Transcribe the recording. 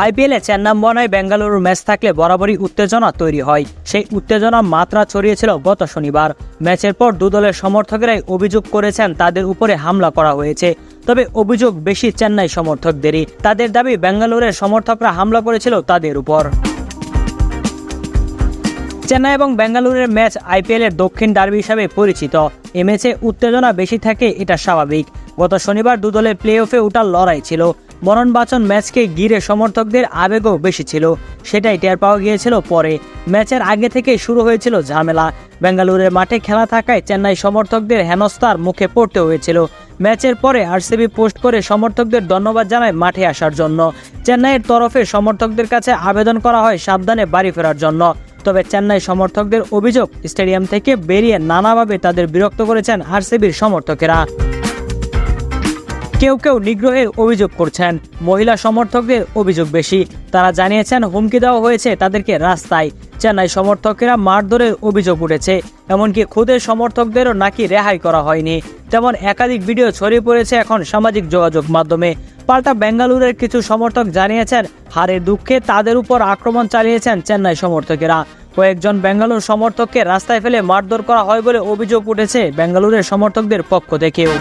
আইপিএলে চেন্নাম্বনায় বেঙ্গালুরুর ম্যাচ থাকলে বরাবরই উত্তেজনা তৈরি হয়। সেই উত্তেজনা মাত্রা ছড়িয়েছিল গত শনিবার। ম্যাচের পর দু দলের সমর্থকেরাই অভিযোগ করেছেন তাদের উপরে হামলা করা হয়েছে। তবে অভিযোগ বেশি চেন্নাই সমর্থকদেরই। তাদের দাবি বেঙ্গালুরের সমর্থকরা হামলা করেছিল তাদের উপর। চেন্নাই এবং বেঙ্গালুরুর ম্যাচ আইপিএলের দক্ষিণ ডার্বি হিসাবে পরিচিত। এ ম্যাচে উত্তেজনা বেশি থাকে, এটা স্বাভাবিক। গত শনিবার দু দলের প্লে অফে ওঠার লড়াই ছিল। মরণবাচন ম্যাচকে ঘিরে সমর্থকদের আবেগও বেশি ছিল, সেটাই টের পাওয়া গিয়েছিল পরে। ম্যাচের আগে থেকেই শুরু হয়েছিল ঝামেলা। বেঙ্গালুরুর মাঠে খেলা থাকায় চেন্নাই সমর্থকদের হেনস্থার মুখে পড়তে হয়েছিল। ম্যাচের পরে আরসিবি পোস্ট করে সমর্থকদের ধন্যবাদ জানায় মাঠে আসার জন্য। চেন্নাইয়ের তরফে সমর্থকদের কাছে আবেদন করা হয় সাবধানে বাড়ি ফেরার জন্য। তবে চেন্নাই সমর্থকদের অভিযোগ, স্টেডিয়াম থেকে বেরিয়ে নানাভাবে তাদের বিরক্ত করেছেন আরসিবির সমর্থকেরা। কেউ কেউ নিগ্রহের অভিযোগ করছেন, মহিলা সমর্থকদের অভিযোগ বেশি। তারা জানিয়েছেন হুমকি দেওয়া হয়েছে তাদেরকে রাস্তায়। চেন্নাই সমর্থকেরা মারধরের অভিযোগ উঠেছে, এমনকি খুদের সমর্থকদেরও নাকি রেহাই করা হয়নি। তেমন একাধিক ভিডিও ছড়িয়ে পড়েছে এখন সামাজিক যোগাযোগ মাধ্যমে। পাল্টা বেঙ্গালুরুর কিছু সমর্থক জানিয়েছেন হারের দুঃখে তাদের উপর আক্রমণ চালিয়েছেন চেন্নাই সমর্থকেরা। কয়েকজন বেঙ্গালুরু সমর্থককে রাস্তায় ফেলে মারধর করা হয় বলে অভিযোগ উঠেছে বেঙ্গালুরের সমর্থকদের পক্ষ থেকেও।